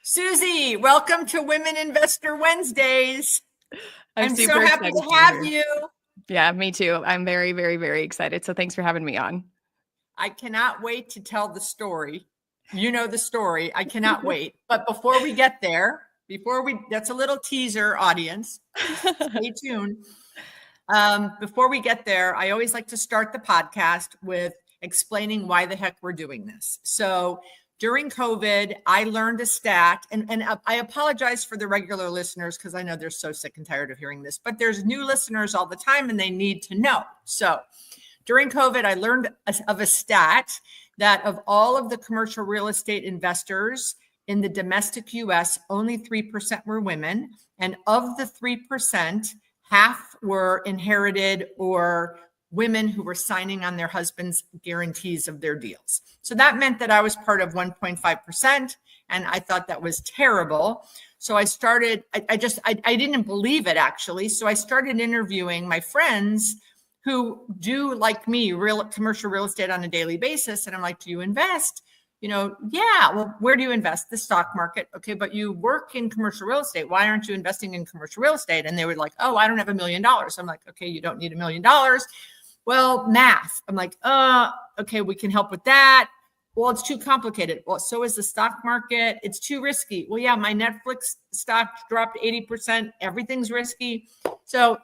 Suzy, welcome to Women Investor Wednesdays. I'm so super happy excited to have be you. Yeah, me too. I'm very, very, very excited. So thanks for having me on. I cannot wait to tell the story. You know the story. I cannot wait. But before we get there, that's a little teaser, audience. Stay tuned. Before we get there, I always like to start the podcast with explaining why the heck we're doing this. So during COVID, I learned a stat, and I apologize for the regular listeners because I know they're so sick and tired of hearing this, but there's new listeners all the time and they need to know. So during COVID, I learned of a stat that of all of the commercial real estate investors in the domestic US, only 3% were women. And of the 3%, half were inherited or women who were signing on their husbands' guarantees of their deals. So that meant that I was part of 1.5%, and I thought that was terrible. So I started, I didn't believe it actually. So I started interviewing my friends who do, like me, commercial real estate on a daily basis. And I'm like, do you invest? Yeah, well, where do you invest? The stock market. Okay, but you work in commercial real estate. Why aren't you investing in commercial real estate? And they were like, oh, I don't have $1 million. I'm like, okay, you don't need $1 million. Well, math. I'm like, okay, we can help with that. Well, it's too complicated. Well, so is the stock market. It's too risky. Well, yeah, my Netflix stock dropped 80%. Everything's risky. So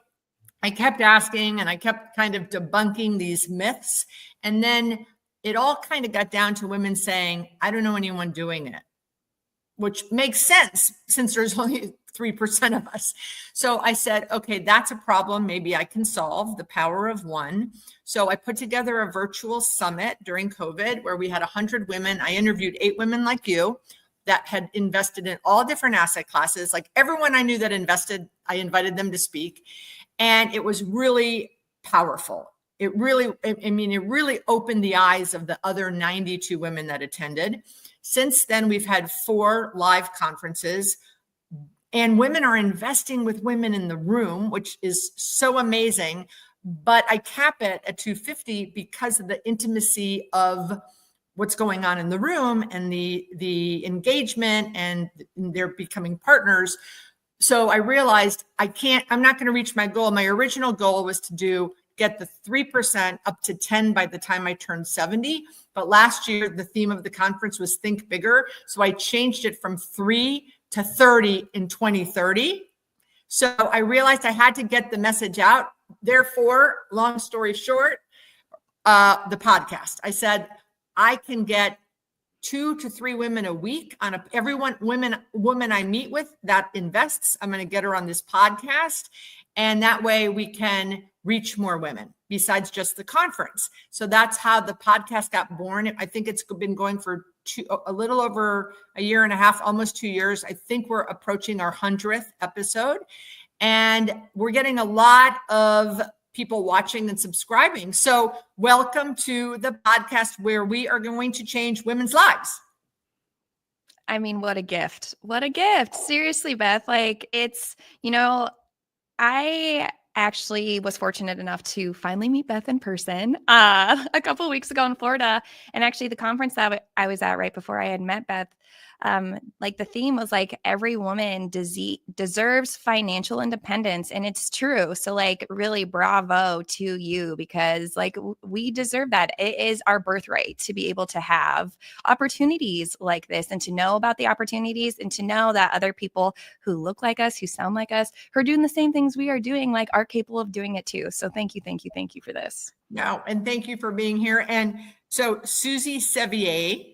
I kept asking and I kept kind of debunking these myths. And then it all kind of got down to women saying, I don't know anyone doing it, which makes sense since there's only 3% of us. So I said, okay, that's a problem. Maybe I can solve. The power of one. So I put together a virtual summit during COVID where we had 100 women. I interviewed 8 women like you that had invested in all different asset classes. Like everyone I knew that invested, I invited them to speak. And it was really powerful. It really opened the eyes of the other 92 women that attended. Since then, we've had 4 live conferences, and women are investing with women in the room, which is so amazing. But I cap it at 250 because of the intimacy of what's going on in the room and the engagement, and they're becoming partners. So I realized I'm not going to reach my goal. My original goal was to get the 3% up to 10 by the time I turned 70. But last year, the theme of the conference was Think Bigger. So I changed it from 3 to 30 in 2030. So I realized I had to get the message out. Therefore, long story short, the podcast. I said, I can get 2 to 3 women a week on woman I meet with that invests. I'm going to get her on this podcast. And that way we can reach more women besides just the conference. So that's how the podcast got born. I think it's been going for a little over a year and a half, almost 2 years. I think we're approaching our 100th episode, and we're getting a lot of people watching and subscribing. So welcome to the podcast where we are going to change women's lives. I mean, what a gift. What a gift. Seriously, Beth. Like I actually was fortunate enough to finally meet Beth in person a couple of weeks ago in Florida. And actually the conference that I was at right before I had met Beth, like the theme was like every woman deserves financial independence. And it's true. So like really bravo to you, because like we deserve that. It is our birthright to be able to have opportunities like this and to know about the opportunities and to know that other people who look like us, who sound like us, who are doing the same things we are doing, like are capable of doing it too. So thank you for this. No, and thank you for being here. And so Suzy Sevier,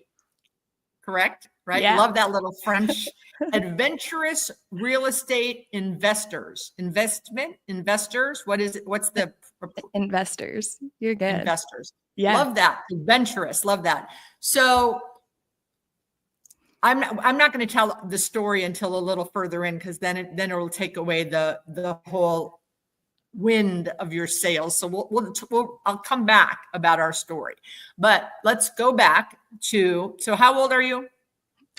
correct? Right? Yeah. Love that little French. Adventurous Real Estate Investors. Investors. What is it? What's the investors? You're good. Investors. Yeah. Love that. Adventurous. Love that. So I'm not going to tell the story until a little further in, because then it will take away the whole wind of your sails. So I'll come back about our story, but let's go back to, so how old are you?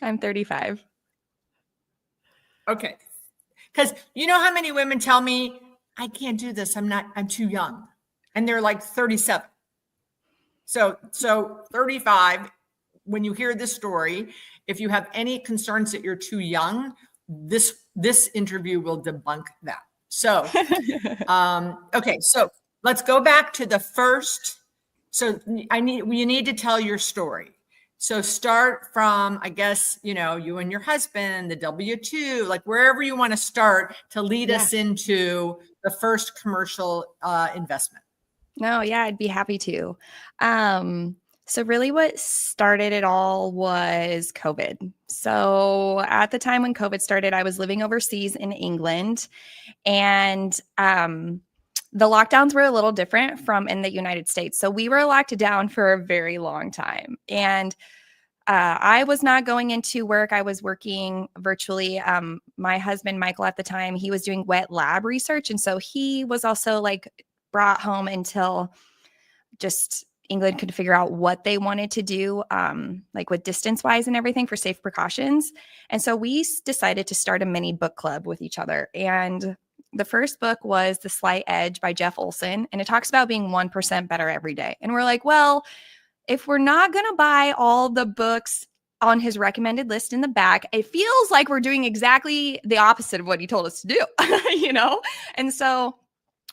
I'm 35. Okay. Because you know how many women tell me, I can't do this. I'm too young. And they're like 37. So 35, when you hear this story, if you have any concerns that you're too young, this interview will debunk that. So, okay, so let's go back to the first. So you need to tell your story. So start from, I guess, you and your husband, the W-2, like wherever you want to start to lead us into the first commercial investment. No, yeah, I'd be happy to. So really what started it all was COVID. So at the time when COVID started, I was living overseas in England, and the lockdowns were a little different from in the United States. So we were locked down for a very long time. And I was not going into work. I was working virtually. My husband, Michael, at the time, he was doing wet lab research. And so he was also like brought home until just England could figure out what they wanted to do, like with distance wise and everything for safe precautions. And so we decided to start a mini book club with each other. And the first book was The Slight Edge by Jeff Olson. And it talks about being 1% better every day. And we're like, well, if we're not going to buy all the books on his recommended list in the back, it feels like we're doing exactly the opposite of what he told us to do, And so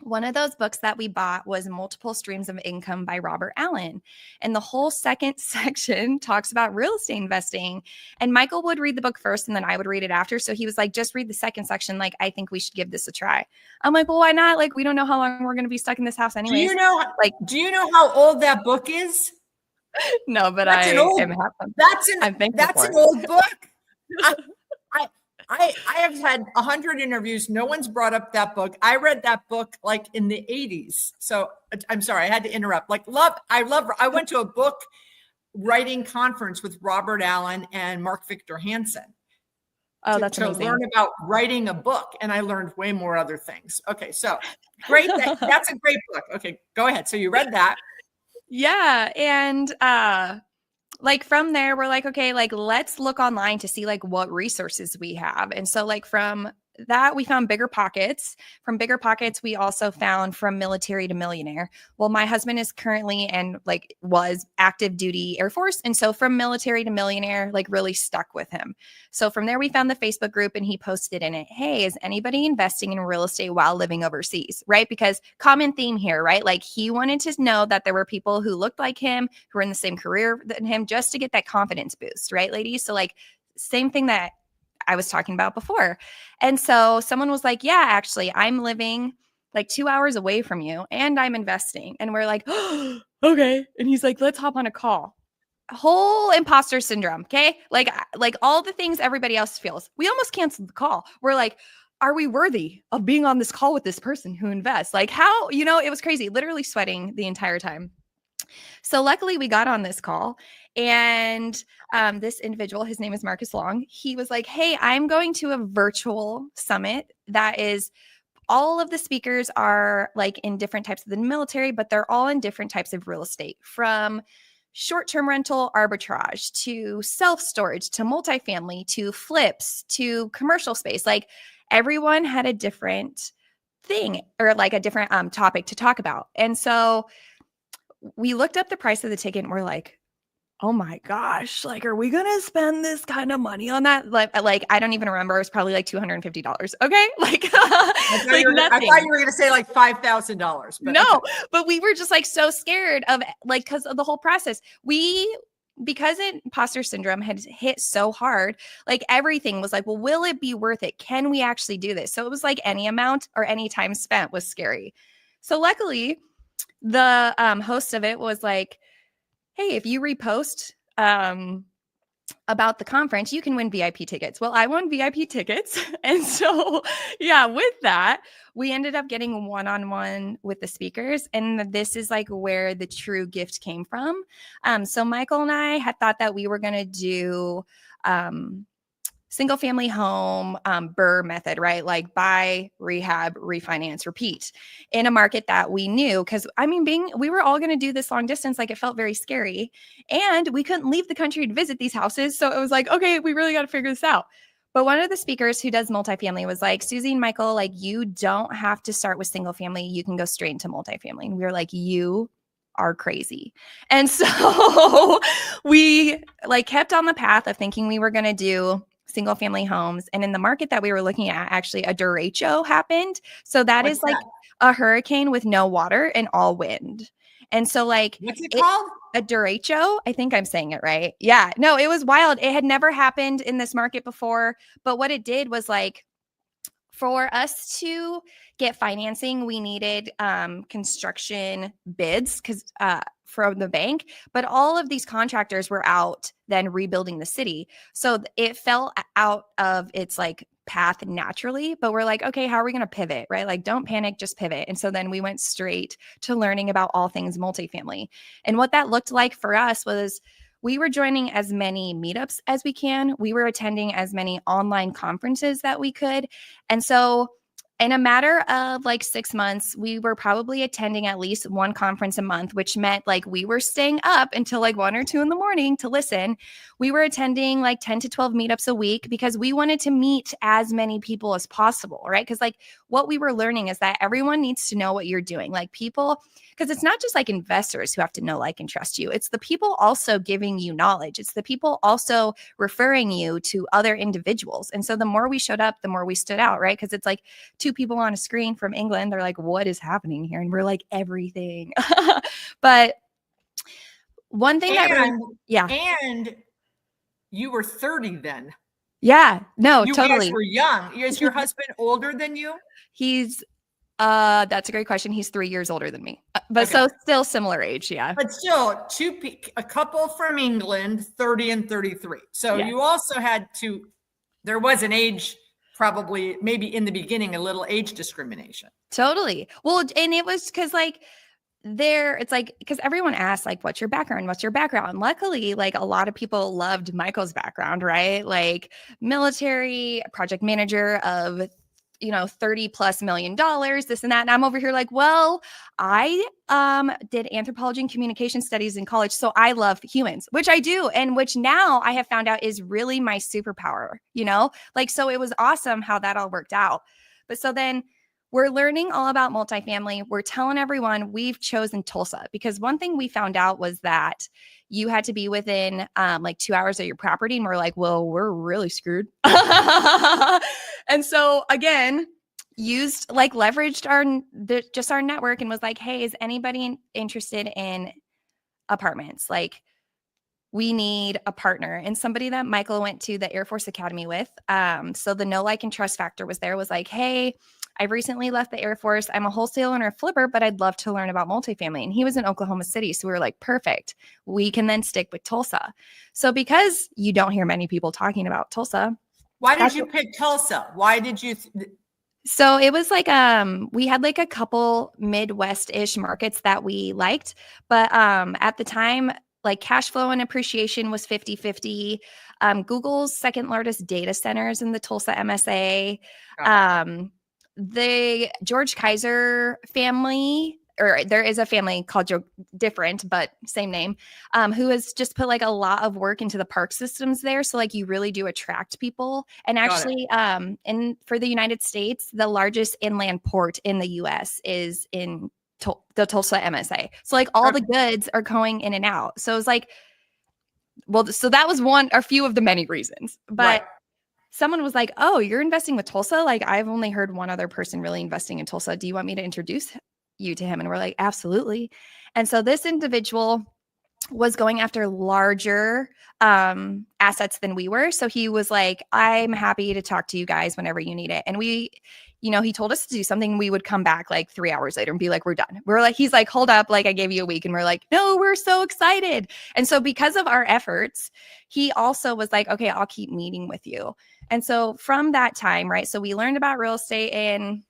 one of those books that we bought was Multiple Streams of Income by Robert Allen. And the whole second section talks about real estate investing. And Michael would read the book first and then I would read it after. So he was like, just read the second section. Like, I think we should give this a try. I'm like, well, why not? Like, we don't know how long we're going to be stuck in this house anyways. Do you know how old that book is? No, but that's an old book. I have had 100 interviews. No one's brought up that book. I read that book like in the 80s. So I'm sorry, I had to interrupt. I went to a book writing conference with Robert Allen and Mark Victor Hansen. That's amazing. To learn about writing a book. And I learned way more other things. Okay, so great. That's a great book. Okay, go ahead. So you read that. Yeah. And like from there, we're like, okay, like let's look online to see like what resources we have. And so like from that, we found Bigger Pockets. From Bigger Pockets, we also found From Military to Millionaire. Well, my husband is currently and like was active duty Air Force. And so From Military to Millionaire, like really stuck with him. So from there, we found the Facebook group and he posted in it, hey, is anybody investing in real estate while living overseas? Right? Because common theme here, right? Like he wanted to know that there were people who looked like him, who were in the same career than him, just to get that confidence boost, right, ladies? So like same thing that I was talking about before. And so someone was like, yeah, actually, I'm living like 2 hours away from you and I'm investing. And we're like, oh, okay. And he's like, let's hop on a call. Whole imposter syndrome. Okay. Like all the things everybody else feels. We almost canceled the call. We're like, are we worthy of being on this call with this person who invests? Like how, it was crazy, literally sweating the entire time. So luckily we got on this call and this individual, his name is Marcus Long. He was like, hey, I'm going to a virtual summit that is all of the speakers are like in different types of the military, but they're all in different types of real estate, from short-term rental arbitrage to self-storage to multifamily to flips to commercial space. Like everyone had a different thing or like a different topic to talk about. And so we looked up the price of the ticket and we're like, oh my gosh, like, are we going to spend this kind of money on that? Like, I don't even remember. It was probably like $250. Okay. Like, I thought you were going to say like $5,000. No, but we were just like so scared of like, because of the whole process. Because imposter syndrome had hit so hard, like everything was like, well, will it be worth it? Can we actually do this? So it was like any amount or any time spent was scary. So luckily, the host of it was like, hey, if you repost about the conference, you can win VIP tickets. Well, I won VIP tickets. And so, yeah, with that, we ended up getting one-on-one with the speakers. And this is like where the true gift came from. So Michael and I had thought that we were going to do single family home BRRRR method, right? Like buy, rehab, refinance, repeat in a market that we knew. Cause I mean, we were all going to do this long distance. Like it felt very scary and we couldn't leave the country to visit these houses. So it was like, okay, we really got to figure this out. But one of the speakers who does multifamily was like, Suzy and Michael, like you don't have to start with single family. You can go straight into multifamily. And we were like, you are crazy. And so we like kept on the path of thinking we were going to do single family homes. And in the market that we were looking at, actually a derecho happened. So that What's is like that? a hurricane with no water and all wind. And so like What's it called? a derecho, I think I'm saying it right. Yeah, no, it was wild. It had never happened in this market before. But what it did was like, for us to get financing, we needed construction bids from the bank, but all of these contractors were out then rebuilding the city. So it fell out of its like path naturally, but we're like, okay, how are we going to pivot, right? Like, don't panic, just pivot. And so then we went straight to learning about all things multifamily. And what that looked like for us was we were joining as many meetups as we can. We were attending as many online conferences that we could. And so in a matter of like 6 months, we were probably attending at least one conference a month, which meant like we were staying up until like 1 or 2 in the morning to listen. We were attending like 10 to 12 meetups a week because we wanted to meet as many people as possible, right? Because like what we were learning is that everyone needs to know what you're doing. Like people, because it's not just like investors who have to know, like, and trust you. It's the people also giving you knowledge. It's the people also referring you to other individuals. And so the more we showed up, the more we stood out, right? Because it's like 2 people on a screen from England. They're like, what is happening here? And we're like, everything. But one thing that really, yeah. And you were 30 then. Yeah, no, You totally. guys were young. Is your husband older than you? He's that's a great question. He's 3 years older than me, but okay. So still similar age. Yeah. But still a couple from England, 30 and 33. So yeah. You also had there was an age, probably maybe in the beginning, a little age discrimination. Totally. Well, and it was because like it's like, because everyone asks like, what's your background? What's your background? Luckily, like a lot of people loved Michael's background, right? Like military, project manager of $30+ million, this and that. And I'm over here like, well, I did anthropology and communication studies in college. So I love humans, which I do. And which now I have found out is really my superpower, like, so it was awesome how that all worked out. But so then we're learning all about multifamily. We're telling everyone we've chosen Tulsa because one thing we found out was that you had to be within like 2 hours of your property. And we're like, well, we're really screwed. And so again, leveraged our network and was like, hey, is anybody interested in apartments? Like, we need a partner, and somebody that Michael went to the Air Force Academy with. So the know, like, and trust factor was there, was like, hey, I've recently left the Air Force. I'm a wholesaler and a flipper, but I'd love to learn about multifamily. And he was in Oklahoma City. So we were like, perfect. We can then stick with Tulsa. So because you don't hear many people talking about Tulsa. Why did you pick Tulsa? Why did you? So it was like, we had like a couple Midwest-ish markets that we liked, but at the time, like cash flow and appreciation was 50-50. Google's second largest data centers in the Tulsa MSA. The George Kaiser family, or there is a family called different, but same name, who has just put like a lot of work into the park systems there. So like you really do attract people. And actually, for the United States, the largest inland port in the US is in the Tulsa MSA. So like all the goods are going in and out. So it was like, well, so that was a few of the many reasons. But someone was like, oh, you're investing with Tulsa? Like, I've only heard one other person really investing in Tulsa. Do you want me to introduce you to him? And we're like, absolutely. And so this individual was going after larger assets than we were. So he was like, I'm happy to talk to you guys whenever you need it. And we, he told us to do something. We would come back like 3 hours later and be like, we're done. We're like, he's like, hold up. Like, I gave you a week. And we're like, no, we're so excited. And so because of our efforts, he also was like, okay, I'll keep meeting with you. And so from that time, right, so we learned about real estate in,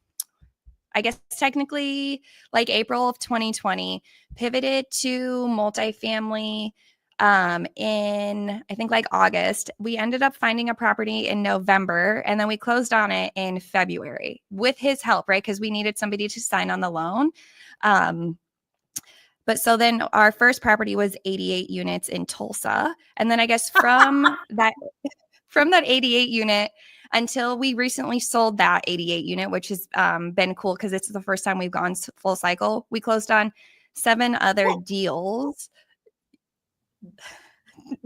I guess, technically like April of 2020, pivoted to multifamily in, I think, like August. We ended up finding a property in November, and then we closed on it in February with his help, right? Because we needed somebody to sign on the loan. But so then our first property was 88 units in Tulsa. And then I guess from that 88 unit until we recently sold that 88 unit, which has been cool because it's the first time we've gone full cycle. We closed on 7 other deals.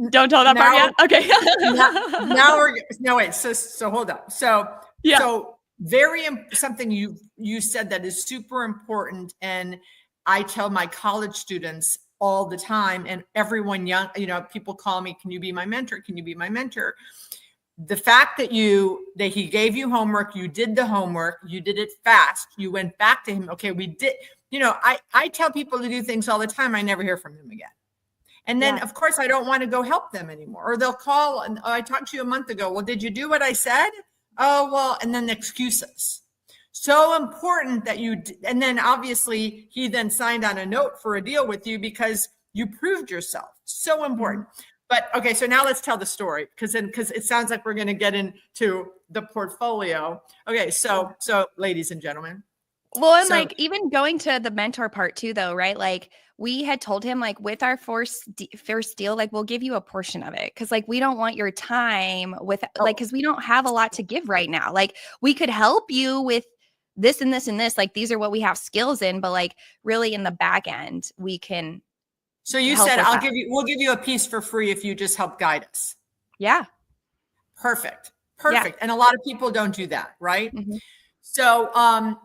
Don't tell that part yet. Okay. now we're no wait. So hold up. So yeah. So something you said that is super important, and I tell my college students all the time, and everyone young, people call me, can you be my mentor? Can you be my mentor? The fact that he gave you homework, you did the homework, you did it fast, you went back to him. Okay, we did, I tell people to do things all the time. I never hear from them again. And then, of course, I don't want to go help them anymore. Or they'll call and I talked to you a month ago. Well, did you do what I said? Oh, well, and then the excuses. So important that and then obviously he then signed on a note for a deal with you because you proved yourself. So important. But okay, so now let's tell the story because it sounds like we're going to get into the portfolio. Okay, so ladies and gentlemen. Well, and like even going to the mentor part too, though, right? Like we had told him like with our first deal, like we'll give you a portion of it. Cause like, we don't want your time with like, cause we don't have a lot to give right now. Like we could help you with this and this and this, like, these are what we have skills in, but like really in the back end, we can. So you said, we'll give you a piece for free if you just help guide us. Yeah. Perfect. Yeah. And a lot of people don't do that. Right. Mm-hmm. So,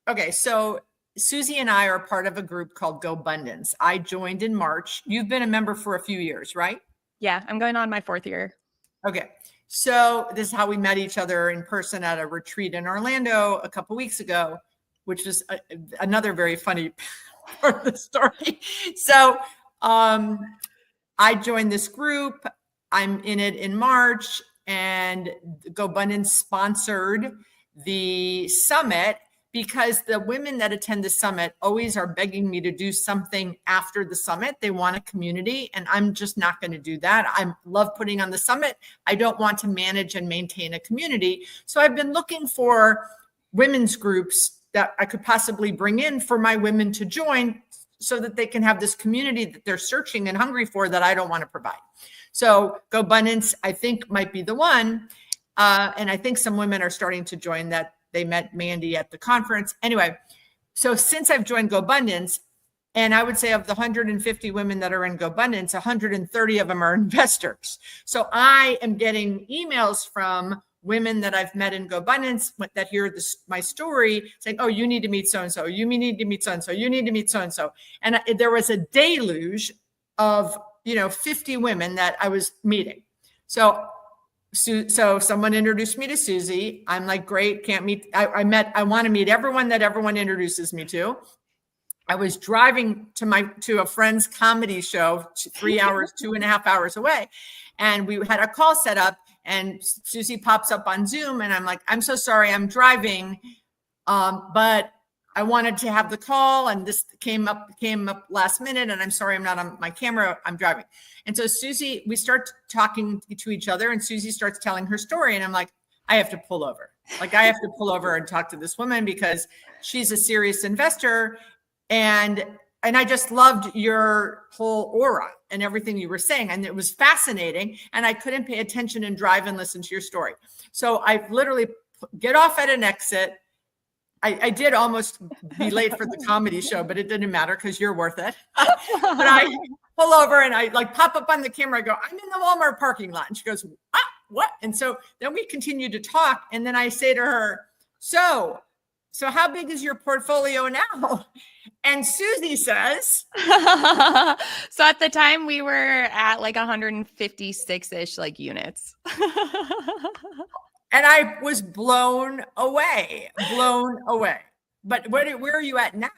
okay. So Suzy and I are part of a group called Go Abundance. I joined in March. You've been a member for a few years, right? Yeah. I'm going on my 4th year. Okay. So this is how we met each other in person at a retreat in Orlando a couple weeks ago, which is another very funny part of the story. So I joined this group. I'm in it in March, and Go Abundance sponsored the summit because the women that attend the summit always are begging me to do something after the summit. They want a community, and I'm just not going to do that. I love putting on the summit. I don't want to manage and maintain a community. So I've been looking for women's groups that I could possibly bring in for my women to join so that they can have this community that they're searching and hungry for that I don't want to provide. So Go Abundance, I think, might be the one. And I think some women are starting to join that. They met Mandy at the conference. Anyway, so since I've joined Go Abundance, and I would say of the 150 women that are in Go Abundance, 130 of them are investors. So I am getting emails from women that I've met in Go Abundance that hear my story saying, oh, you need to meet so-and-so. You need to meet so-and-so. You need to meet so-and-so. And there was a deluge of, 50 women that I was meeting. So someone introduced me to Suzy. I'm like, great, can't meet. I want to meet everyone that everyone introduces me to. I was driving to a friend's comedy show, 3 hours, 2.5 hours away. And we had a call set up, and Suzy pops up on Zoom, and I'm like, I'm so sorry, I'm driving. But I wanted to have the call, and this came up last minute, and I'm sorry, I'm not on my camera, I'm driving. And so Suzy, we start talking to each other, and Suzy starts telling her story, and I'm like, I have to pull over. Like, I have to pull over and talk to this woman because she's a serious investor. And I just loved your whole aura and everything you were saying. And it was fascinating. And I couldn't pay attention and drive and listen to your story. So I literally get off at an exit. I did almost be late for the comedy show, but it didn't matter because you're worth it. But I pull over and I like pop up on the camera. I go, I'm in the Walmart parking lot. And she goes, what? And so then we continue to talk. And then I say to her, so how big is your portfolio now? And Suzy says. So at the time we were at like 156-ish like units. And I was blown away. But where are you at now?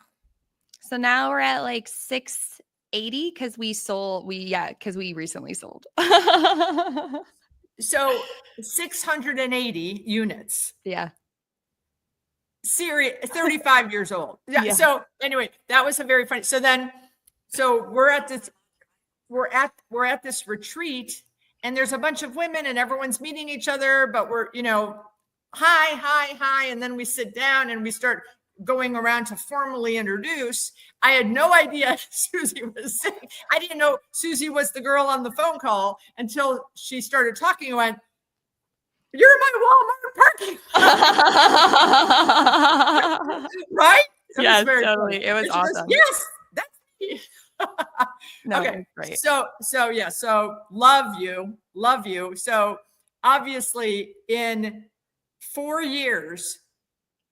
So now we're at like 680 because we recently sold. So 680 units. Yeah. Serious, 35 years old. Yeah. So anyway, that was a very funny. So we're at this retreat, and there's a bunch of women, and everyone's meeting each other, but we're, hi. And then we sit down and we start going around to formally introduce. I had no idea Suzy was saying. I didn't know Suzy was the girl on the phone call until she started talking and went, you're my Walmart parking lot. Right? Yes, totally. Funny. It was awesome. Goes, yes, that's No, Okay. that's great. So yeah. So love you. So obviously in 4 years,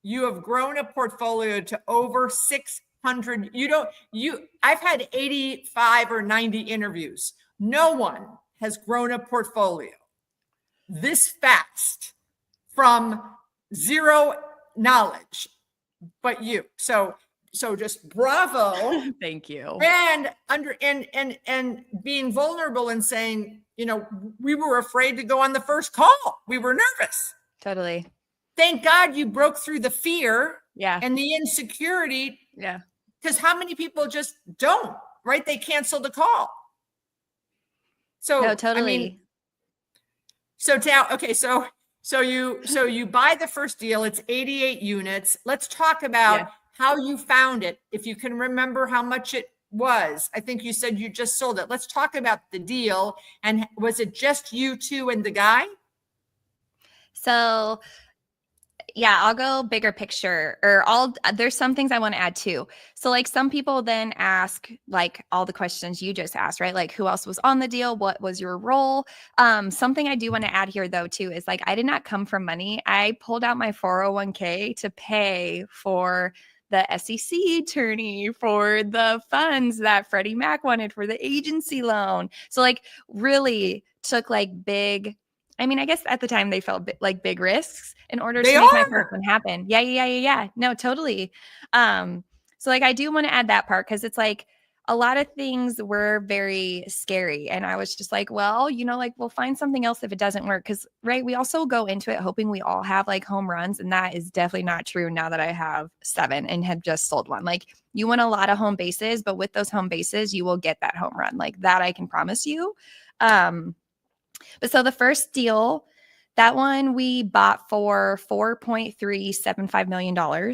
you have grown a portfolio to over 600. I've had 85 or 90 interviews. No one has grown a portfolio this fast from zero knowledge but you. So just bravo. Thank you. And being vulnerable and saying, we were afraid to go on the first call. We were nervous. Totally. Thank God you broke through the fear and the insecurity. Yeah. Because how many people just don't, right? They cancel the call. So, no, totally. I mean, so now, okay. So you buy the first deal, it's 88 units. Let's talk about how you found it. If you can remember how much it was. I think you said you just sold it. Let's talk about the deal. And was it just you two and the guy? So yeah, I'll go bigger picture, or there's some things I want to add too. So like some people then ask like all the questions you just asked, right? Like who else was on the deal? What was your role? Something I do want to add here though too is like I did not come from money. I pulled out my 401k to pay for the SEC attorney, for the funds that Freddie Mac wanted for the agency loan. So like really took like big, I mean, I guess at the time they felt like big risks in order to make my first one happen. Yeah. No, totally. So like, I do want to add that part because it's like a lot of things were very scary. And I was just like, well, like we'll find something else if it doesn't work. Cause right. We also go into it hoping we all have like home runs. And that is definitely not true now that I have 7 and have just sold one. Like you want a lot of home bases, but with those home bases, you will get that home run. Like that I can promise you. But so the first deal, that one we bought for $4.375 million.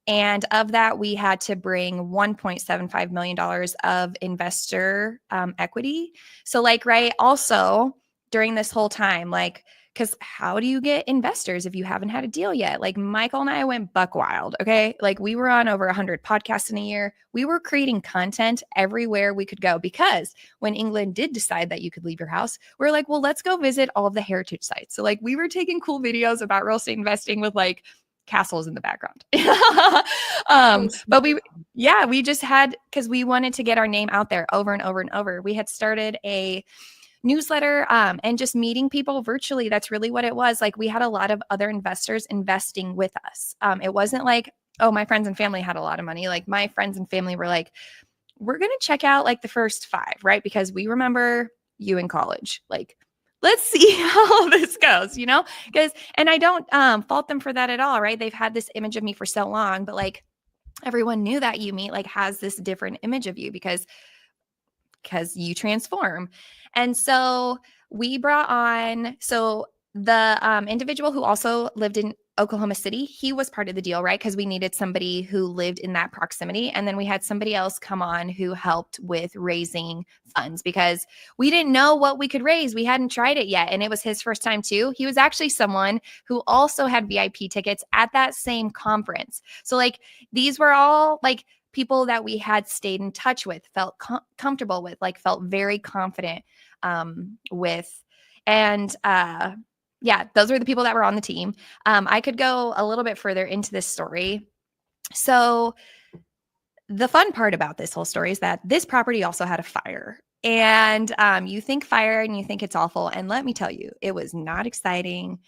And of that, we had to bring $1.75 million of investor equity. So like, right, also during this whole time, like, because how do you get investors if you haven't had a deal yet? Like Michael and I went buck wild. Okay. Like we were on over 100 podcasts in a year. We were creating content everywhere we could go because when England did decide that you could leave your house, we're like, well, let's go visit all of the heritage sites. So like we were taking cool videos about real estate investing with like castles in the background. But we just had, because we wanted to get our name out there over and over and over. We had started a newsletter and just meeting people virtually. That's really what it was. Like we had a lot of other investors investing with us. It wasn't like, oh, my friends and family had a lot of money. Like my friends and family were like, we're going to check out like the first 5, right? Because we remember you in college. Like, let's see how this goes, because, and I don't fault them for that at all, right? They've had this image of me for so long, but like everyone new that you meet like has this different image of you because you transform. And so we brought on, the individual who also lived in Oklahoma City, he was part of the deal, right? Because we needed somebody who lived in that proximity. And then we had somebody else come on who helped with raising funds because we didn't know what we could raise. We hadn't tried it yet. And it was his first time too. He was actually someone who also had VIP tickets at that same conference. So like these were all like people that we had stayed in touch with, felt comfortable with, like felt very confident with. And those were the people that were on the team. I could go a little bit further into this story. So the fun part about this whole story is that this property also had a fire. And you think fire and you think it's awful. And let me tell you, it was not exciting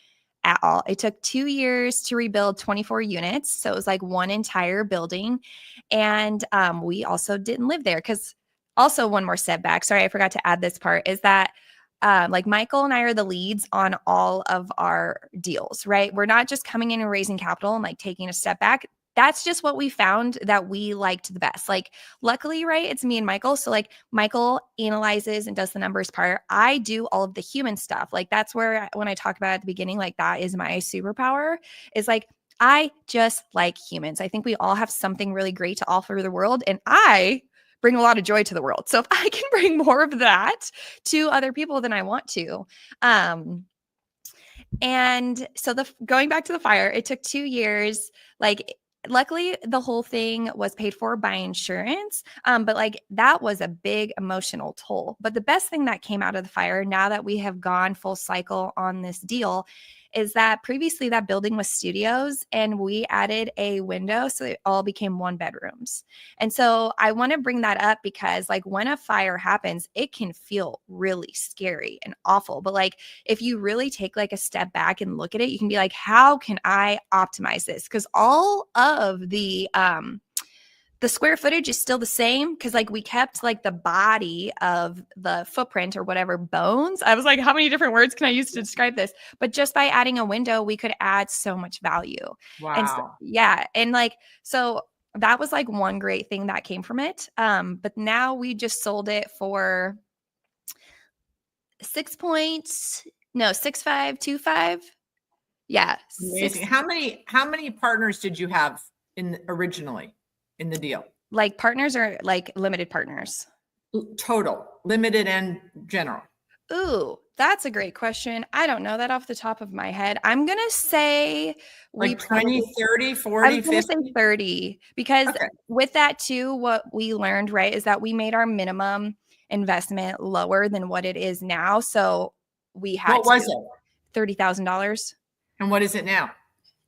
at all. It took 2 years to rebuild 24 units. So it was like one entire building. And we also didn't live there because also one more setback. Sorry, I forgot to add this part is that like Michael and I are the leads on all of our deals, right? We're not just coming in and raising capital and like taking a step back. That's just what we found that we liked the best. Like, luckily, right, it's me and Michael. So like Michael analyzes and does the numbers part. I do all of the human stuff. Like that's where, when I talk about at the beginning, like that is my superpower is like, I just like humans. I think we all have something really great to offer the world. And I bring a lot of joy to the world. So if I can bring more of that to other people, then I want to. And so going back to the fire, it took 2 years. Like luckily the whole thing was paid for by insurance. But like that was a big emotional toll. But the best thing that came out of the fire, now that we have gone full cycle on this deal, is that previously that building was studios and we added a window. So it all became 1 bedrooms. And so I want to bring that up because like when a fire happens, it can feel really scary and awful. But like if you really take like a step back and look at it, you can be like, how can I optimize this? Because all of the square footage is still the same because like we kept like the body of the footprint or whatever bones. I was like, how many different words can I use to describe this? But just by adding a window, we could add so much value. And so, Wow. yeah. And like, so that was like one great thing that came from it. But now we just sold it for 6.25. Yeah. Amazing. How many partners did you have originally in the deal? Like partners or like limited partners? Total, limited and general. Ooh, that's a great question. I don't know that off the top of my head. I'm going to say like 20, 30, 40, I was going to 50? say 30 because with that too, what we learned, right, is that we made our minimum investment lower than what it is now. So we had what was it? $30,000. And what is it now?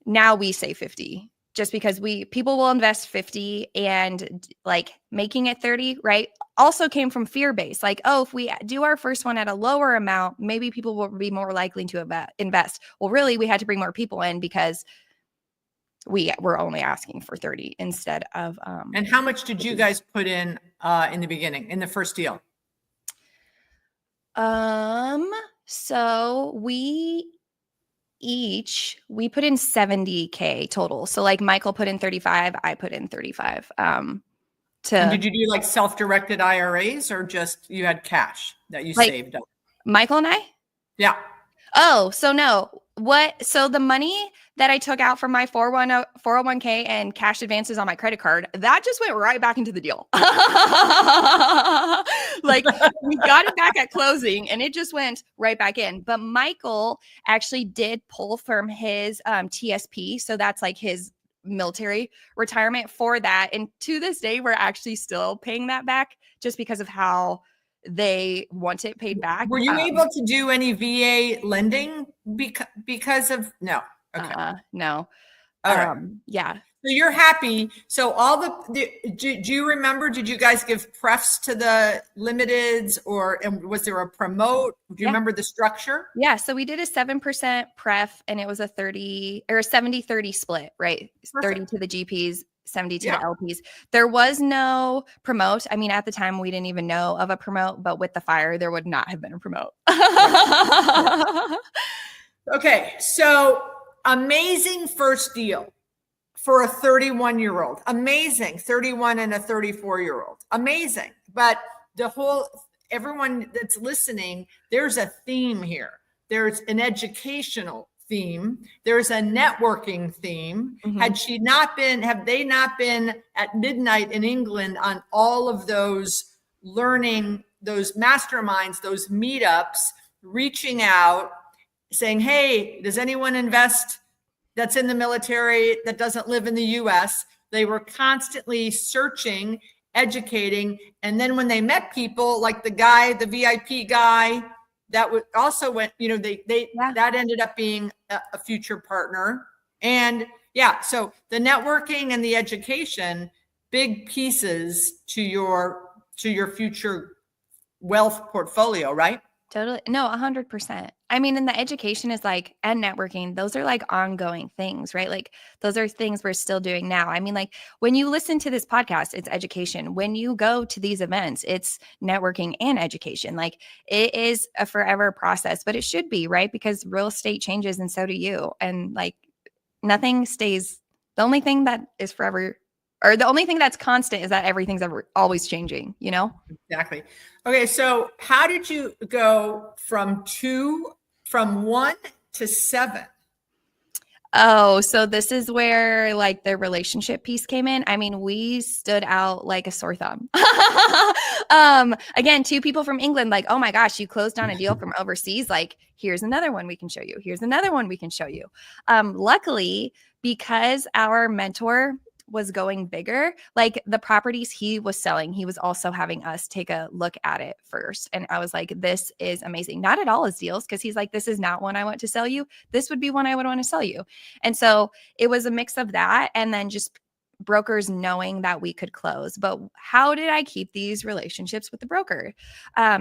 Now we say 50. Just because people will invest 50 and like making it 30, right? Also came from fear base. Like, oh, if we do our first one at a lower amount, maybe people will be more likely to invest. Well, really, we had to bring more people in because we were only asking for 30 instead of. And how much did you guys put in the beginning, in the first deal? So we put in $70K total. So like Michael put in 35, I put in 35. And did you do like self-directed IRAs or just you had cash that you saved up? Michael and I? Yeah. Oh, so no. So the money that I took out from my 401k and cash advances on my credit card, that just went right back into the deal. Like we got it back at closing and it just went right back in. But Michael actually did pull from his TSP. So that's like his military retirement for that. And to this day, we're actually still paying that back just because of how they want it paid back. Were you able to do any VA lending because of no? Okay. No. All right. Yeah. So you're happy. So do you remember, did you guys give prefs to the limiteds and was there a promote? Do you remember the structure? Yeah. So we did a 7% pref and it was a 30 or a 70-30 split, right? Perfect. 30 to the GPs, 70 to the LPs. There was no promote. I mean, at the time we didn't even know of a promote, but with the fire, there would not have been a promote. Okay. So amazing first deal for a 31-year-old. Amazing. 31 and a 34-year-old. Amazing. But everyone that's listening, there's a theme here. There's an educational theme. There's a networking theme. Mm-hmm. Have they not been at midnight in England on all of those learning, those masterminds, those meetups, reaching out, saying, hey, does anyone invest that's in the military that doesn't live in the US? They were constantly searching, educating. And then when they met people like the VIP guy that also went, that ended up being a future partner. And so the networking and the education, big pieces to your future wealth portfolio, right? Totally. No, 100%. I mean, and the education is like, and networking, those are like ongoing things, right? Like those are things we're still doing now. I mean, like when you listen to this podcast, it's education. When you go to these events, it's networking and education. Like it is a forever process, but it should be, right? Because real estate changes and so do you. And like nothing stays. The only thing that is forever, or the only thing that's constant, is that everything's always changing, Exactly. Okay. So how did you go from 1 to 7? Oh, so this is where like the relationship piece came in. I mean, we stood out like a sore thumb. Again, two people from England, like, oh my gosh, you closed on a deal from overseas. Like, here's another one we can show you. Here's another one we can show you. Luckily, because our mentor was going bigger, like the properties he was selling, he was also having us take a look at it first. And I was like, this is amazing. Not at all his deals, because he's like, this is not one I want to sell you. This would be one I would want to sell you. And so it was a mix of that and then just brokers knowing that we could close. But how did I keep these relationships with the broker?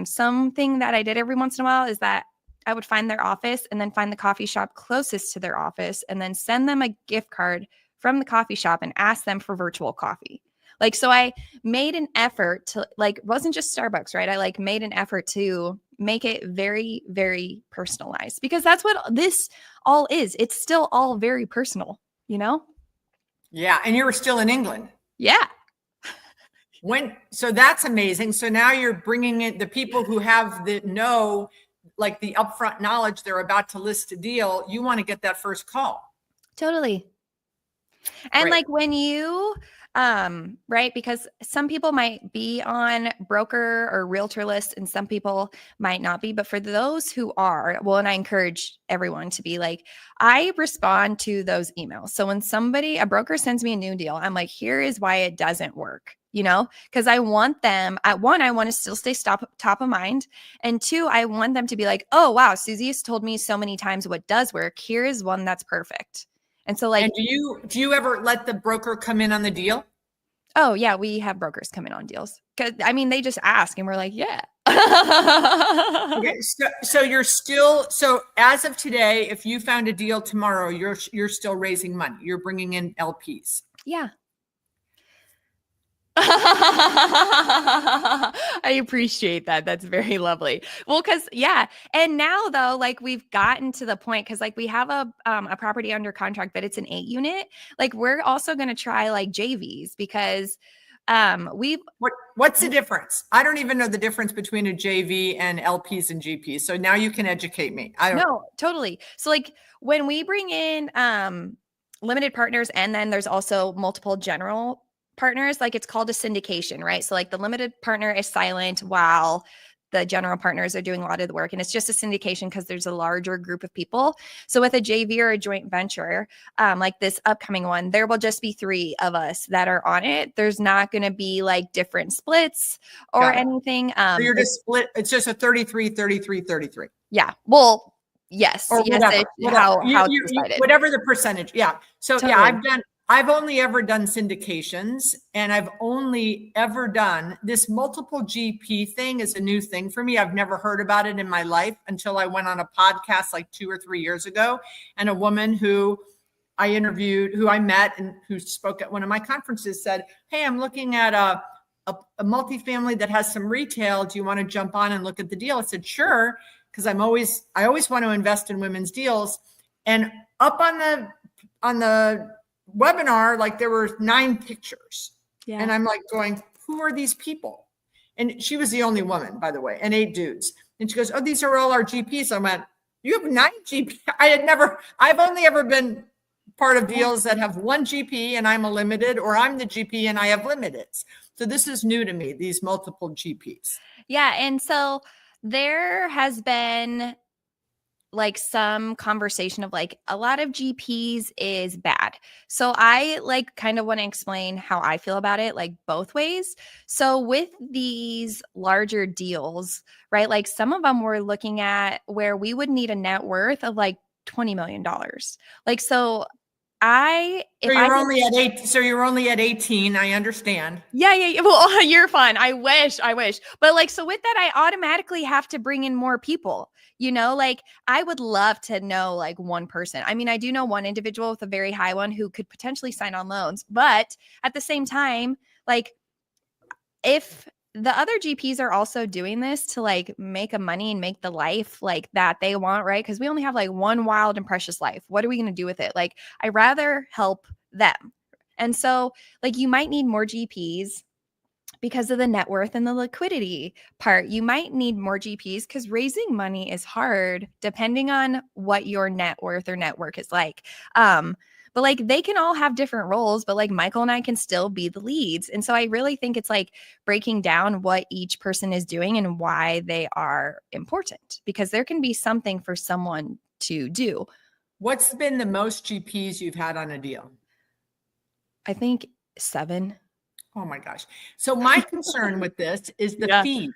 Something that I did every once in a while is that I would find their office and then find the coffee shop closest to their office and then send them a gift card from the coffee shop and ask them for virtual coffee. Like, so I made an effort to, like, it wasn't just Starbucks, right? I like made an effort to make it very, very personalized, because that's what this all is. It's still all very personal, you know? Yeah. And you were still in England. Yeah. So that's amazing. So now you're bringing in the people who have like the upfront knowledge they're about to list a deal. You want to get that first call. Totally. And Right. like when you, right, because some people might be on broker or realtor lists and some people might not be, but for those who are, well, and I encourage everyone to be like, I respond to those emails. So when a broker sends me a new deal, I'm like, here is why it doesn't work, you know, because I want them, I want to still stay top of mind. And two, I want them to be like, oh, wow, Suzy has told me so many times what does work. Here is one that's perfect. And so like, and do you ever let the broker come in on the deal? Oh yeah, we have brokers come in on deals. Cause I mean, they just ask and we're like, yeah. Okay, so you're still, so as of today, if you found a deal tomorrow, you're still raising money. You're bringing in LPs. Yeah. I appreciate that. That's very lovely. Well, because yeah, and now though, like we've gotten to the point because like we have a property under contract, but it's an 8 unit. Like we're also going to try like JVs because what's the difference? I don't even know the difference between a JV and LPs and GPs. So now you can educate me. I don't know. Totally. So like when we bring in limited partners and then there's also multiple general partners, like it's called a syndication, right? So like the limited partner is silent while the general partners are doing a lot of the work. And it's just a syndication because there's a larger group of people. So with a JV or a joint venture, like this upcoming one, there will just be 3 of us that are on it. There's not going to be like different splits or anything. So you're just split. It's just a 33, 33, 33. Yeah. Well, yes. Or yes. whatever. How it's decided. Whatever the percentage. Yeah. So Totally. yeah, I've only ever done syndications, and I've only ever done this multiple GP thing is a new thing for me. I've never heard about it in my life until I went on a podcast like 2 or 3 years ago. And a woman who I interviewed, who I met and who spoke at one of my conferences said, hey, I'm looking at a multifamily that has some retail. Do you want to jump on and look at the deal? I said, sure. Because I always want to invest in women's deals. And up on the webinar, like there were 9 pictures. Yeah. And I'm like going, who are these people? And she was the only woman, by the way, and 8 dudes. And she goes, oh, these are all our GPs. I went, you have 9 GPs? I've only ever been part of deals that have 1 GP and I'm a limited, or I'm the GP and I have limiteds. So this is new to me, these multiple GPs. Yeah. And so there has been like some conversation of like a lot of GPs is bad. So I like kind of want to explain how I feel about it, like both ways. So with these larger deals, right? Like some of them we're looking at where we would need a net worth of like $20 million. Like, so you're only at 18. I understand. Yeah. Well, you're fine. I wish. But like, so with that, I automatically have to bring in more people, you know, like I would love to know like one person. I mean, I do know one individual with a very high one who could potentially sign on loans, but at the same time, like if the other GPs are also doing this to like make a money and make the life like that they want, right? Because we only have like one wild and precious life. What are we going to do with it? Like, I'd rather help them. And so like you might need more GPs, because of the net worth and the liquidity part. You might need more GPs because raising money is hard depending on what your net worth or network is like. But like they can all have different roles, but like Michael and I can still be the leads. And so I really think it's like breaking down what each person is doing and why they are important, because there can be something for someone to do. What's been the most GPs you've had on a deal? I think 7. Oh my gosh. So my concern with this is the fees,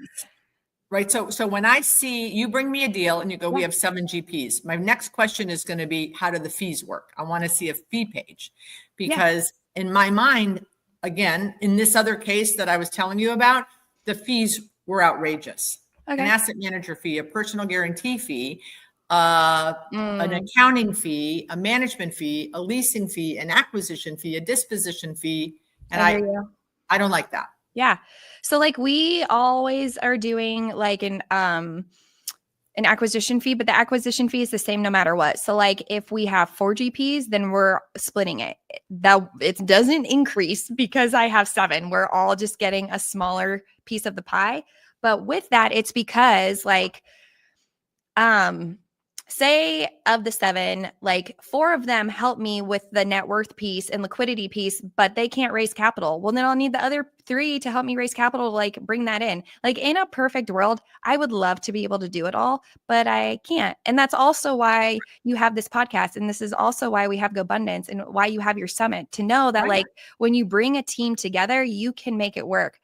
right? So when I see you bring me a deal and you go, we have 7 GPs. My next question is going to be, how do the fees work? I want to see a fee page, because in my mind, again, in this other case that I was telling you about, the fees were outrageous. An asset manager fee, a personal guarantee fee, an accounting fee, a management fee, a leasing fee, an acquisition fee, a disposition fee. And I don't like that. Yeah. So like we always are doing like an acquisition fee, but the acquisition fee is the same no matter what. So like if we have 4 GPs, then we're splitting it. That it doesn't increase because I have 7. We're all just getting a smaller piece of the pie. But with that, it's because like say of the 7, like 4 of them help me with the net worth piece and liquidity piece, but they can't raise capital. Well, then I'll need the other 3 to help me raise capital to like bring that in. Like in a perfect world, I would love to be able to do it all, but I can't. And that's also why you have this podcast. And this is also why we have GoBundance and why you have your summit, to know that like when you bring a team together, you can make it work.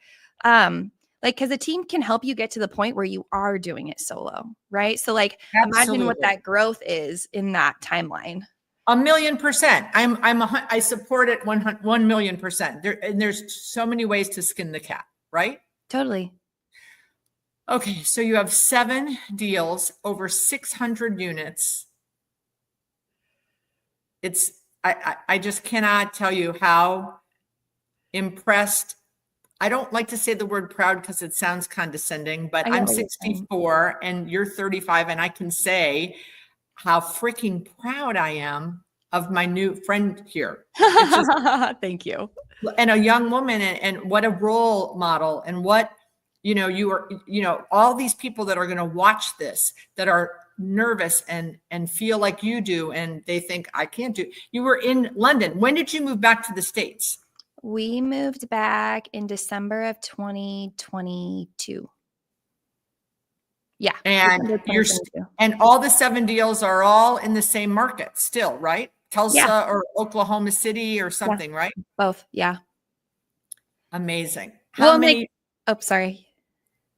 Like, because a team can help you get to the point where you are doing it solo, right? So like, imagine what that growth is in that timeline. 1,000,000%. I support it 1,000,000%. And there's so many ways to skin the cat, right? Totally. Okay, so you have 7 deals, over 600 units. I just cannot tell you how impressed. I don't like to say the word proud because it sounds condescending, but I'm 64 and you're 35, and I can say how freaking proud I am of my new friend here. Thank you. And a young woman, and what a role model, and what, you are, all these people that are going to watch this, that are nervous and feel like you do, and they think I can't do. You were in London. When did you move back to the States? We moved back in December of 2022. Yeah. And and all the 7 deals are all in the same market still, right? Tulsa or Oklahoma City or something, right? Both. Yeah. Amazing. How many? Sorry.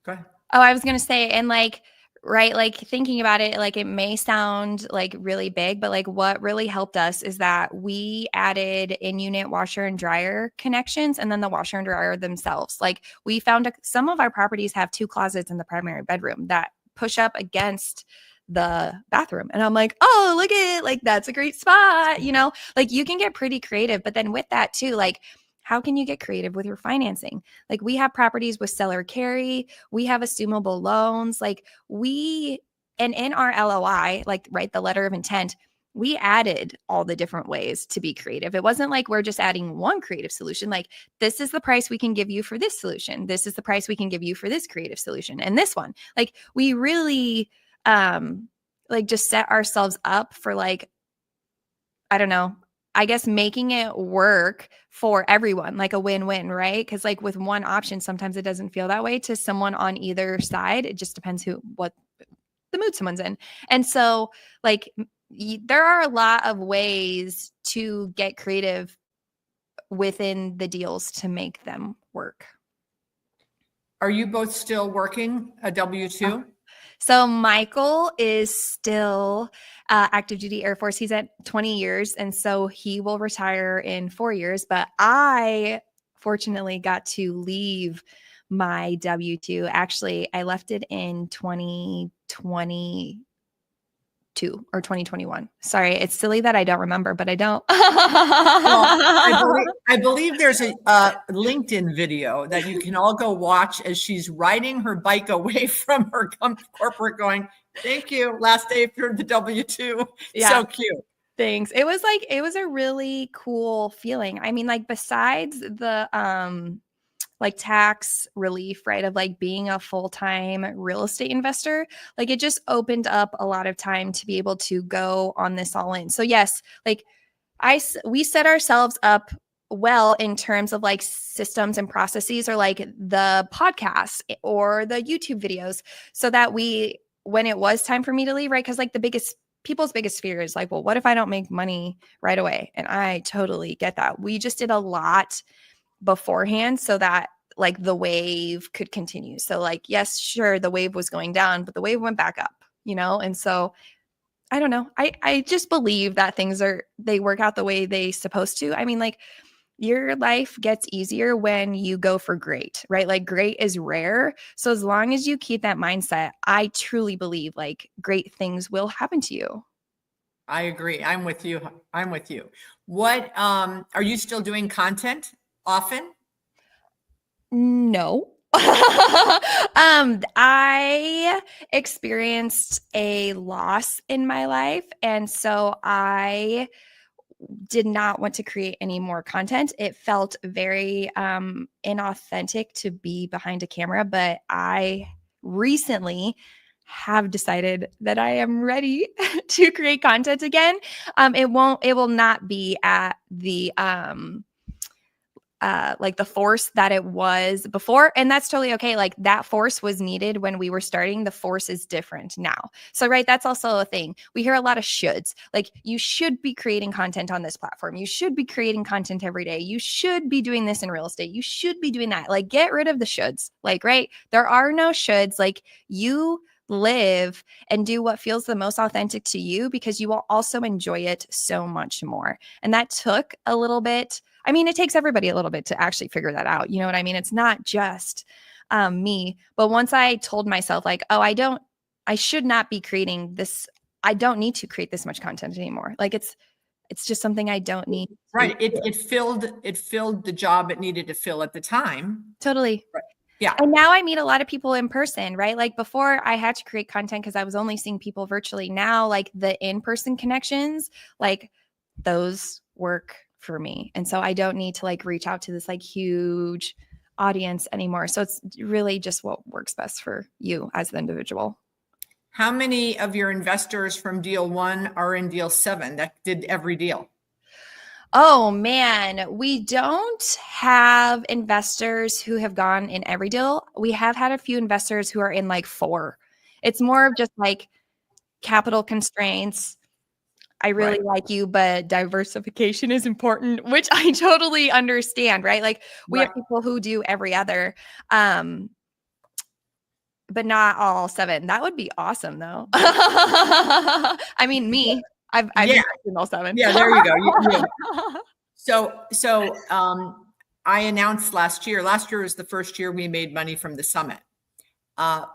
Go ahead. Oh, I was going to say, and like, right, like thinking about it, like it may sound like really big, but like what really helped us is that we added in-unit washer and dryer connections, and then the washer and dryer themselves. Like we found some of our properties have 2 closets in the primary bedroom that push up against the bathroom. And I'm like, oh, look at it. Like, that's a great spot. Like you can get pretty creative, but then with that too, like, how can you get creative with your financing? Like we have properties with seller carry, we have assumable loans, like and in our LOI, like the letter of intent, we added all the different ways to be creative. It wasn't like we're just adding one creative solution. Like this is the price we can give you for this solution. This is the price we can give you for this creative solution. And this one, like we really like just set ourselves up for like, I don't know, I guess making it work for everyone, like a win-win, right? Because like with one option, sometimes it doesn't feel that way to someone on either side. It just depends what the mood someone's in. And so like there are a lot of ways to get creative within the deals to make them work. Are you both still working a W-2? So Michael is still active duty Air Force. He's at 20 years. And so he will retire in 4 years. But I fortunately got to leave my W-2. Actually, I left it in 2022 or 2021. Sorry, it's silly that I don't remember, but I don't. Well, I believe there's a LinkedIn video that you can all go watch as she's riding her bike away from her corporate going, thank you, last day for the W-2. Yeah. So cute. Thanks. It was a really cool feeling. I mean, like besides the like tax relief, right? Of like being a full-time real estate investor, like it just opened up a lot of time to be able to go on this all in. So yes, like we set ourselves up well in terms of like systems and processes, or like the podcasts or the YouTube videos, so that when it was time for me to leave, right? Because like people's biggest fear is like, well, what if I don't make money right away? And I totally get that. We just did a lot beforehand so that like the wave could continue. So like, yes, sure, the wave was going down, but the wave went back up, And so I don't know. I just believe that they work out the way they supposed to. I mean, like your life gets easier when you go for great, right? Like great is rare. So as long as you keep that mindset, I truly believe like great things will happen to you. I agree. I'm with you. What, are you still doing content often? No. I experienced a loss in my life, and so I did not want to create any more content. It felt very inauthentic to be behind a camera, but I recently have decided that I am ready to create content again. It will not be at the like the force that it was before. And that's totally okay. Like that force was needed when we were starting. The force is different now. So, right, that's also a thing. We hear a lot of shoulds. Like you should be creating content on this platform. You should be creating content every day. You should be doing this in real estate. You should be doing that. Like get rid of the shoulds. Like, right, there are no shoulds. Like you live and do what feels the most authentic to you, because you will also enjoy it so much more. And that took a little bit. I mean, it takes everybody a little bit to actually figure that out. You know what I mean? It's not just me. But once I told myself like, oh, I should not be creating this. I don't need to create this much content anymore. Like it's just something I don't need. Right. It filled the job it needed to fill at the time. Totally. Right. Yeah. And now I meet a lot of people in person, right? Like before I had to create content because I was only seeing people virtually. Now, like the in-person connections, like those work for me. And so I don't need to like reach out to this like huge audience anymore. So it's really just what works best for you as the individual. How many of your investors from deal 1 are in deal 7 that did every deal? Oh man, we don't have investors who have gone in every deal. We have had a few investors who are in like 4. It's more of just like capital constraints. I really like you, but diversification is important, which I totally understand, right? Like we have people who do every other, but not all 7. That would be awesome though. I mean, me, I've invested in all 7. Yeah, there you go. So I announced last year was the first year we made money from the summit.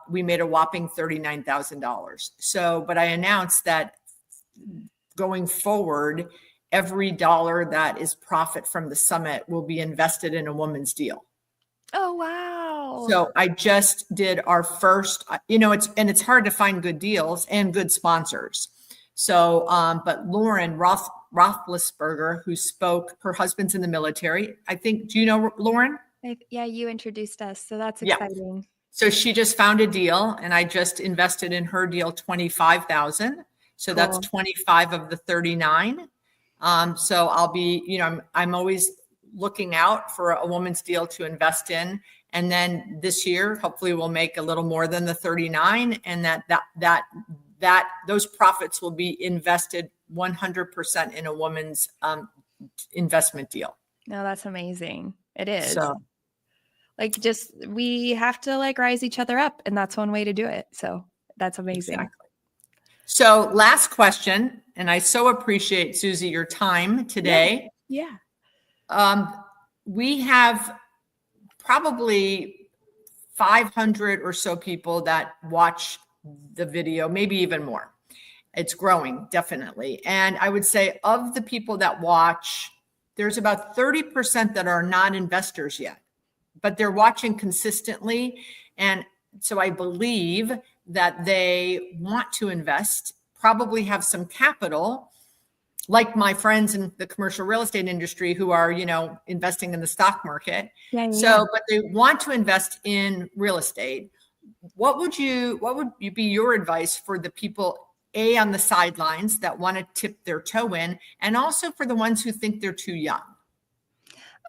We made a whopping $39,000. So, but I announced that going forward, every dollar that is profit from the summit will be invested in a woman's deal. Oh, wow. So I just did our first, it's hard to find good deals and good sponsors. So, but Lauren Roethlisberger, who spoke, her husband's in the military. I think, do you know Lauren? Yeah, you introduced us. So that's exciting. Yeah. So she just found a deal and I just invested in her deal, 25,000. So that's 25 of the 39. So I'll be, I'm always looking out for a woman's deal to invest in. And then this year, hopefully we'll make a little more than the 39, and that those profits will be invested 100% in a woman's investment deal. No, that's amazing. It is. So like, we have to like rise each other up, and that's one way to do it. So that's amazing. Exactly. So last question, and I so appreciate, Suzy, your time today. Yeah. We have probably 500 or so people that watch the video, maybe even more. It's growing, definitely. And I would say of the people that watch, there's about 30% that are not investors yet, but they're watching consistently. And so I believe that they want to invest, probably have some capital, like my friends in the commercial real estate industry who are, investing in the stock market. But they want to invest in real estate. What would be your advice for the people, on the sidelines that want to tip their toe in, and also for the ones who think they're too young?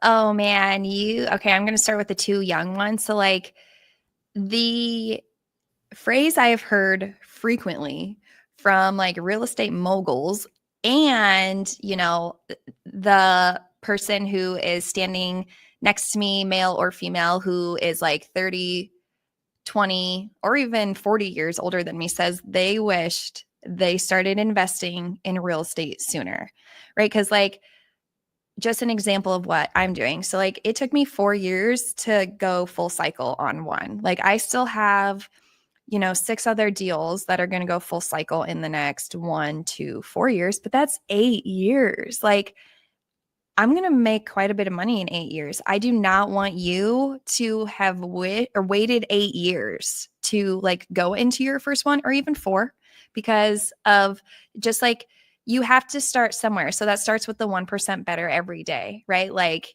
Oh man, okay, I'm going to start with the too young ones. So like the phrase I have heard frequently from like real estate moguls and, the person who is standing next to me, male or female, who is like 30, 20, or even 40 years older than me, says they wished they started investing in real estate sooner, right? Because like, just an example of what I'm doing. So like it took me 4 years to go full cycle on one. Like I still have, 6 other deals that are going to go full cycle in the next 1 to 4 years, but that's 8 years. Like I'm going to make quite a bit of money in 8 years. I do not want you to have waited 8 years to like go into your first one, or even 4, because of just like, you have to start somewhere. So that starts with the 1% better every day, right? Like,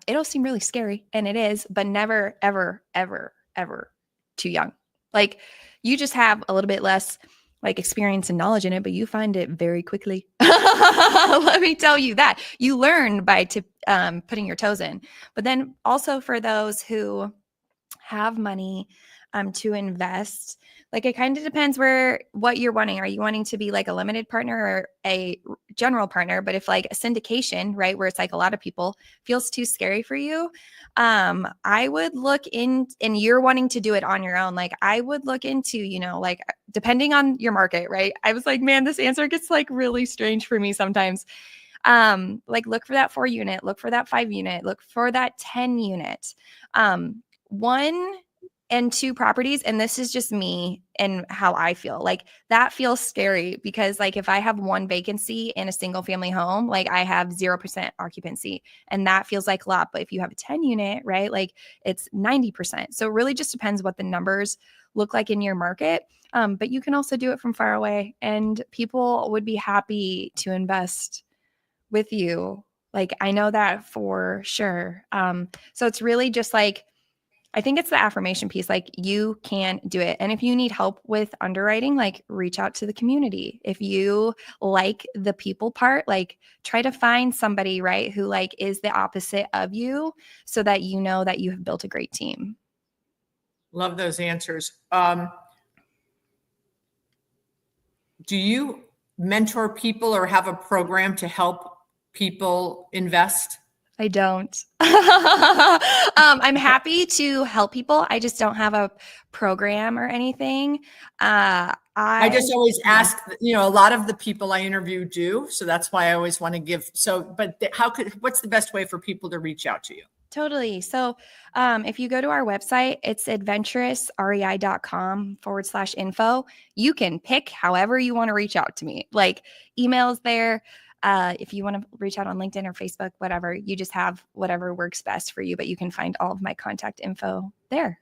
it'll seem really scary, and it is, but never, ever, ever, ever too young. Like you just have a little bit less like experience and knowledge in it, but you find it very quickly. Let me tell you that. You learn by putting your toes in. But then also for those who have money to invest, like it kind of depends what you're wanting. Are you wanting to be like a limited partner or a general partner? But if like a syndication, right, where it's like a lot of people, feels too scary for you, I would look in, and you're wanting to do it on your own. Like I would look into, like depending on your market, right? I was like, man, this answer gets like really strange for me sometimes. Like look for that 4 unit, look for that 5 unit, look for that 10 unit. 1 and 2 properties. And this is just me and how I feel. Like that feels scary because like if I have 1 vacancy in a single family home, like I have 0% occupancy, and that feels like a lot. But if you have a 10 unit, right, like it's 90%. So it really just depends what the numbers look like in your market. But you can also do it from far away, and people would be happy to invest with you. Like I know that for sure. So it's really just like, I think it's the affirmation piece. Like you can do it. And if you need help with underwriting, like reach out to the community. If you like the people part, like try to find somebody, right, who like is the opposite of you, so that you know that you have built a great team. Love those answers. Do you mentor people or have a program to help people invest? I don't. I'm happy to help people. I just don't have a program or anything. I just always ask, a lot of the people I interview do. So that's why I always want to give. So, but what's the best way for people to reach out to you? Totally. So if you go to our website, it's adventurousrei.com/info. You can pick however you want to reach out to me. Like emails there. If you want to reach out on LinkedIn or Facebook, whatever, you just have whatever works best for you, but you can find all of my contact info there.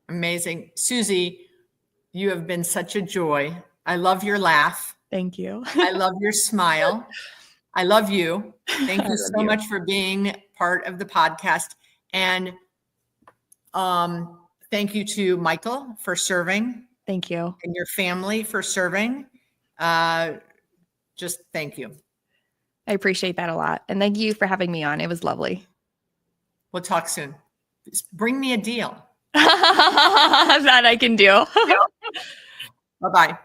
Amazing. Suzy, you have been such a joy. I love your laugh. Thank you. I love your smile. I love you. Thank you so much for being part of the podcast. And thank you to Michael for serving. Thank you. And your family for serving. Just thank you. I appreciate that a lot. And thank you for having me on. It was lovely. We'll talk soon. Bring me a deal. That I can do. Bye-bye.